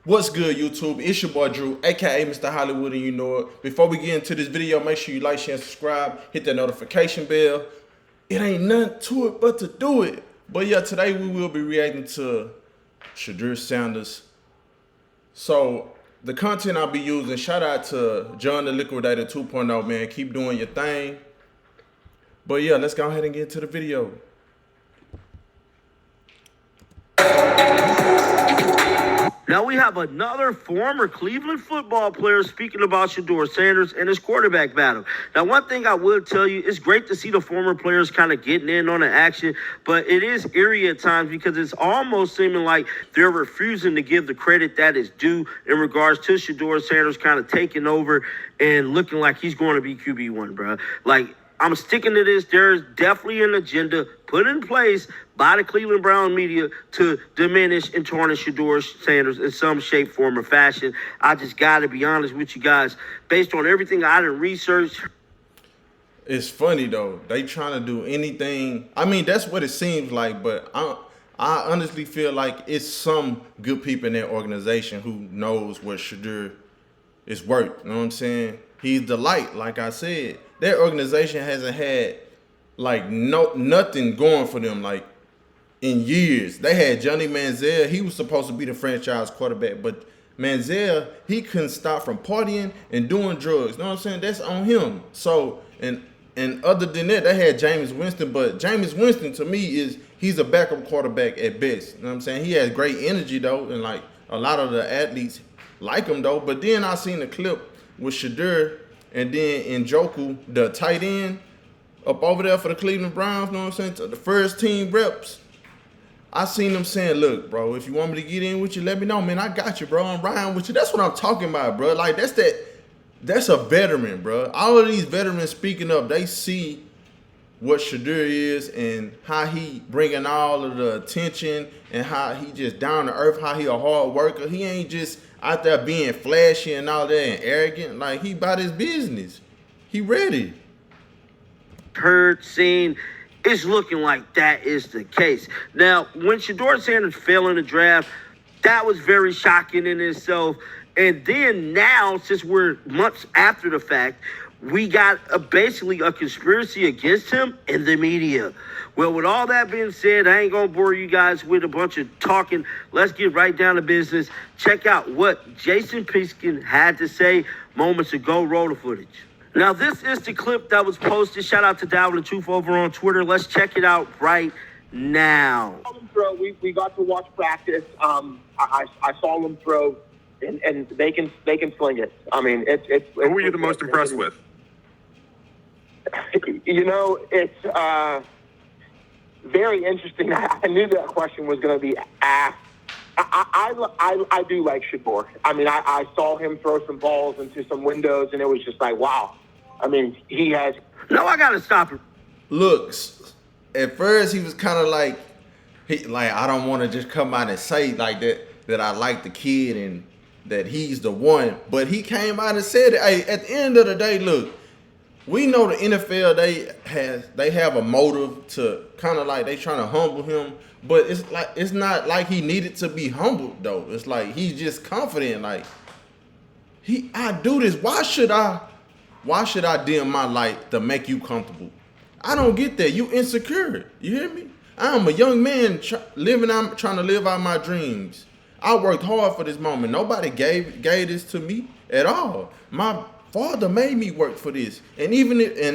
What's good, YouTube? It's your boy Drew, aka Mr. Hollywood, and you know it. Before we get into this video, make sure you like, share, and subscribe. Hit that notification bell. It ain't nothing to it but to do it. But yeah, today we will be reacting to SHEDEUR Sanders. So the content I'll be using, shout out to John the Liquidator 2.0, man. Keep doing your thing. But yeah, let's go ahead and get into the video. Now we have another former Cleveland football player speaking about SHEDEUR Sanders and his quarterback battle. Now, one thing I will tell you, it's great to see the former players kind of getting in on the action, but it is eerie at times because it's almost seeming like they're refusing to give the credit that is due in regards to SHEDEUR Sanders kind of taking over and looking like he's going to be QB1, bro. Like, I'm sticking to this. There's definitely an agenda put in place by the Cleveland Brown media to diminish and tarnish SHEDEUR Sanders in some shape, form, or fashion. I just got to be honest with you guys. Based on everything I done researched. It's funny, though. They trying to do anything. I mean, that's what it seems like, but I honestly feel like it's some good people in that organization who knows what SHEDEUR is worth. You know what I'm saying? He's the light, like I said. Their organization hasn't had like nothing going for them like in years. They had Johnny Manziel. He was supposed to be the franchise quarterback, but Manziel, he couldn't stop from partying and doing drugs. You know what I'm saying? That's on him. So and other than that, they had Jameis Winston, but Jameis Winston to me he's a backup quarterback at best. You know what I'm saying? He has great energy though, and like a lot of the athletes like him though. But then I seen the clip with SHEDEUR and then Njoku, the tight end, up over there for the Cleveland Browns, you know what I'm saying, to the first team reps. I seen them saying, look, bro, if you want me to get in with you, let me know, man. I got you, bro. I'm riding with you. That's what I'm talking about, bro. Like, that's a veteran, bro. All of these veterans speaking up, they see what SHEDEUR is and how he bringing all of the attention and how he just down to earth, how he a hard worker. He ain't just out there being flashy and all that and arrogant. Like, he about his business. He ready. Heard, seen, it's looking like that is the case. Now, when SHEDEUR Sanders fell in the draft, that was very shocking in itself. And then now, since we're months after the fact, we got basically a conspiracy against him in the media. Well, with all that being said, I ain't going to bore you guys with a bunch of talking. Let's get right down to business. Check out what Jason Pinkston had to say moments ago. Roll the footage. Now, this is the clip that was posted. Shout out to Dalvin the Truth over on Twitter. Let's check it out right now. We got to watch practice. I saw them throw, and they can sling it. I mean, it's who were you the most impressed with? You know, it's very interesting. I knew that question was going to be asked. I do like SHEDEUR. I mean, I saw him throw some balls into some windows, and it was just like, wow. I mean, he has. No, I got to stop it. Looks, at first he was kind of like, I don't want to just come out and say like that I like the kid and that he's the one. But he came out and said it. Hey, at the end of the day, look, we know the NFL, they have a motive to kind of like they trying to humble him, but it's not like he needed to be humbled though. It's like he's just confident. Like I do this. Why should I dim my light to make you comfortable? I don't get that. You insecure. You hear me? I am a young man trying to live out my dreams. I worked hard for this moment. Nobody gave this to me at all. My father made me work for this, and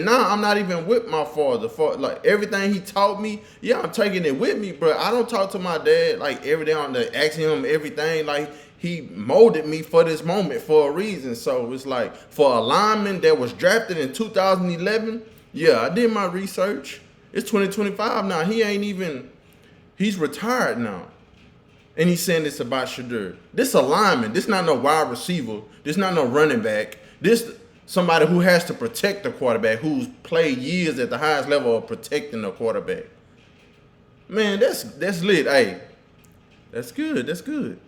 now I'm not even with my father. For like everything he taught me, yeah, I'm taking it with me, bro. I don't talk to my dad like every day on the asking him everything. Like he molded me for this moment for a reason. So it's like for a lineman that was drafted in 2011, yeah, I did my research. It's 2025 now. He's retired now, and he's saying this about SHEDEUR. This a lineman. This not no wide receiver. This not no running back. This somebody who has to protect the quarterback, who's played years at the highest level of protecting the quarterback. Man, that's lit. Hey, that's good. That's good.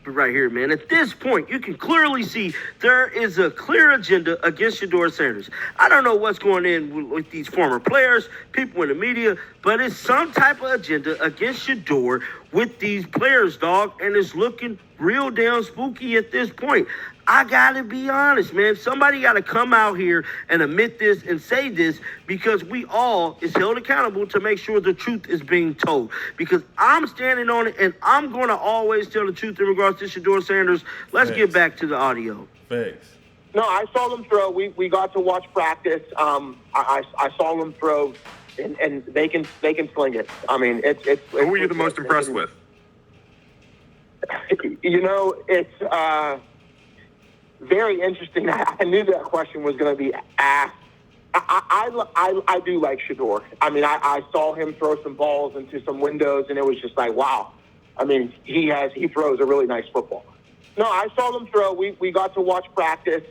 Right here, man. At this point, you can clearly see there is a clear agenda against SHEDEUR Sanders. I don't know what's going in with these former players, people in the media, but it's some type of agenda against SHEDEUR with these players, dog, and it's looking real damn spooky at this point. I gotta be honest, man. Somebody gotta come out here and admit this and say this, because we all is held accountable to make sure the truth is being told. Because I'm standing on it, and I'm gonna always tell the truth in regards to SHEDEUR Sanders. Let's get back to the audio. Thanks. No, I saw them throw. We got to watch practice. I saw them throw, and they can sling it. I mean, it's Who were you the most impressed with? You know, it's very interesting. I knew that question was going to be asked. I do like SHEDEUR. I mean, I saw him throw some balls into some windows, and it was just like, wow. I mean, he throws a really nice football. No, I saw them throw. We got to watch practice.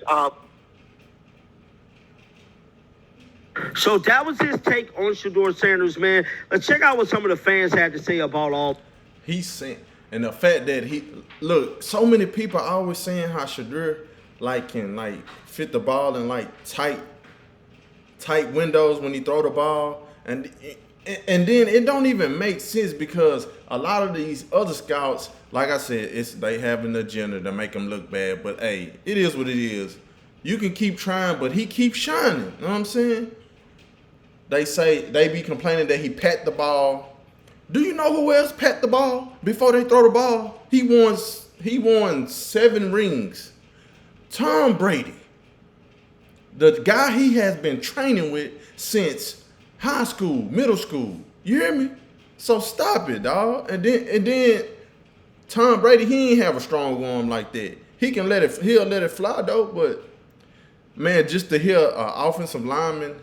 So that was his take on SHEDEUR Sanders, man. Let's check out what some of the fans had to say about all. He's saying, and the fact that look, so many people are always saying how SHEDEUR can fit the ball in tight windows when he throw the ball, and then it don't even make sense, because a lot of these other scouts, like I said, they have an agenda to make him look bad. But hey, it is what it is. You can keep trying, but he keeps shining. You know what I'm saying? They say they be complaining that he pat the ball. Do you know who else pat the ball before they throw the ball? He won 7 rings. Tom Brady, the guy he has been training with since high school, middle school. You hear me? So stop it, dog. And then Tom Brady, he ain't have a strong arm like that. He'll let it fly though. But man, just to hear an offensive lineman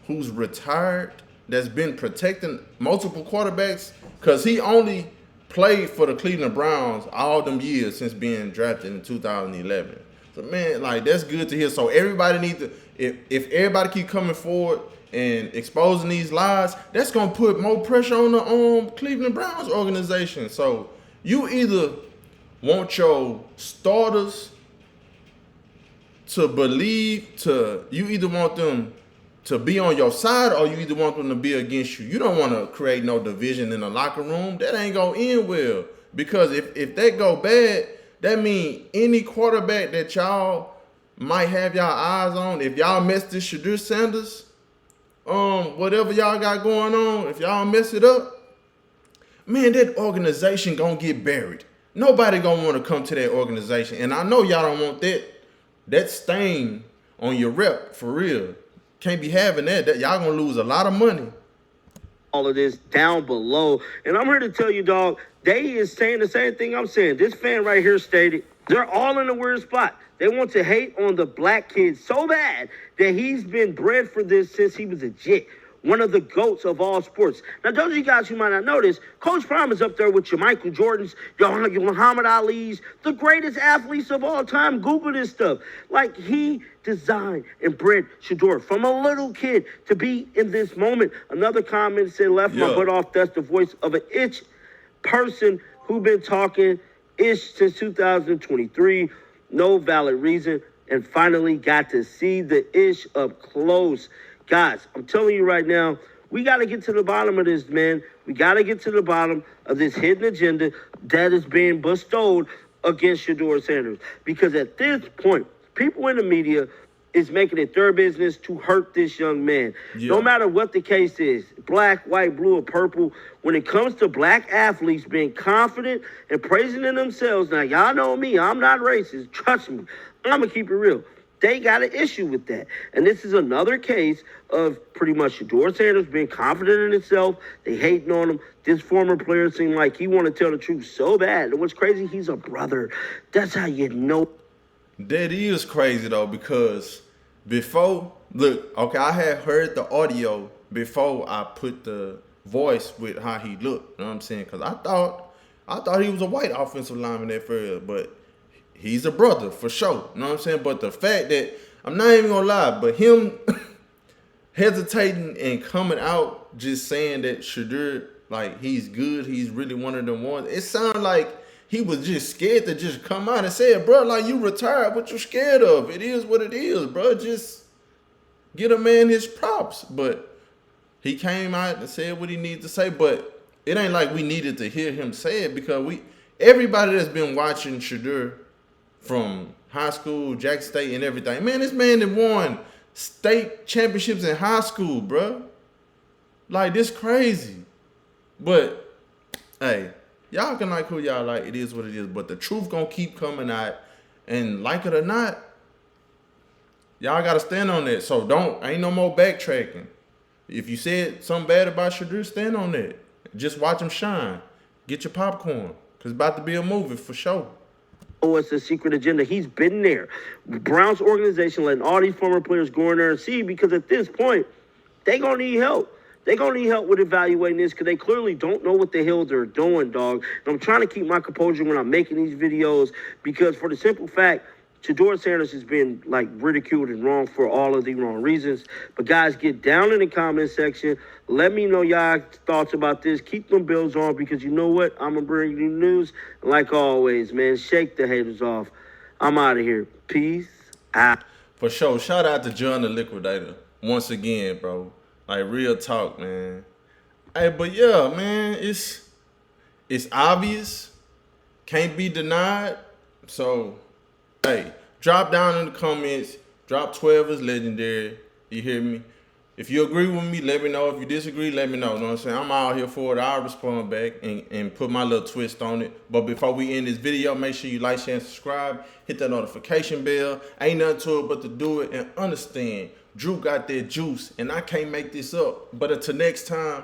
who's retired, that's been protecting multiple quarterbacks, because he only played for the Cleveland Browns all them years since being drafted in 2011. So man, that's good to hear. So everybody needs to, if everybody keep coming forward and exposing these lies, that's gonna put more pressure on the Cleveland Browns organization. So you either want your starters to believe, you either want them to be on your side, or you either want them to be against you. You don't want to create no division in the locker room. That ain't gonna end well, because if that go bad, that means any quarterback that y'all might have y'all eyes on, if y'all mess this SHEDEUR Sanders, whatever y'all got going on, if y'all mess it up, man, that organization gonna get buried. Nobody gonna want to come to that organization. And I know y'all don't want that stain on your rep, for real. Can't be having that. Y'all gonna lose a lot of money. All of this down below. And I'm here to tell you, dog, they is saying the same thing I'm saying. This fan right here stated, they're all in a weird spot. They want to hate on the black kid so bad that he's been bred for this since he was a jit. One of the GOATs of all sports. Now, those of you guys who might not know this, Coach Prime is up there with your Michael Jordans, your Muhammad Ali's, the greatest athletes of all time. Google this stuff. He designed and bred SHEDEUR from a little kid to be in this moment. Another comment said, left my butt off. That's the voice of an itch person who been talking ish since 2023. No valid reason. And finally got to see the ish up close. Guys, I'm telling you right now, we got to get to the bottom of this, man. We got to get to the bottom of this hidden agenda that is being bestowed against SHEDEUR Sanders. Because at this point, people in the media is making it their business to hurt this young man. Yeah. No matter what the case is, black, white, blue, or purple, when it comes to black athletes being confident and praising in themselves, now y'all know me, I'm not racist. Trust me, I'm going to keep it real. They got an issue with that. And this is another case of pretty much SHEDEUR Sanders being confident in himself. They hating on him. This former player seemed like he want to tell the truth so bad. And what's crazy, he's a brother. That's how you know. That is crazy, though, because before, look, okay, I had heard the audio before I put the voice with how he looked. You know what I'm saying? Because I thought he was a white offensive lineman at first, but he's a brother for sure. You know what I'm saying? But the fact that, I'm not even gonna lie, but him hesitating and coming out just saying that SHEDEUR, he's good, he's really one of them ones, it sounded like he was just scared to just come out and say it, bro. You retired, what you scared of? It is what it is, bro. Just get a man his props. But he came out and said what he needed to say. But it ain't like we needed to hear him say it because everybody that's been watching SHEDEUR from high school, Jackson State, and everything, man, this man that won state championships in high school, bro. Like, this crazy. But, hey, y'all can like who y'all like. It is what it is. But the truth gonna keep coming out. And like it or not, y'all gotta stand on that. So ain't no more backtracking. If you said something bad about SHEDEUR, stand on that. Just watch him shine. Get your popcorn. Cause it's about to be a movie for sure. Oh, it's a secret agenda. He's been there. Brown's organization letting all these former players go in there and see, because at this point, they gonna need help. They gonna need help with evaluating this because they clearly don't know what the hell they're doing, dog. And I'm trying to keep my composure when I'm making these videos because for the simple fact, SHEDEUR Sanders has been like ridiculed and wrong for all of the wrong reasons. But guys, get down in the comment section. Let me know y'all thoughts about this. Keep them bills on because you know what? I'm gonna bring you news. And like always, man, shake the haters off. I'm out of here. Peace out. For sure. Shout out to John the Liquidator once again, bro. Like, real talk, man. Hey, but yeah, man, it's obvious. Can't be denied. So, hey, drop down in the comments. Drop 12 is legendary. You hear me? If you agree with me, let me know. If you disagree, let me know. You know what I'm saying? I'm out here for it. I'll respond back and put my little twist on it. But before we end this video, make sure you like, share, and subscribe. Hit that notification bell. Ain't nothing to it but to do it and understand. Drew got that juice, and I can't make this up. But until next time.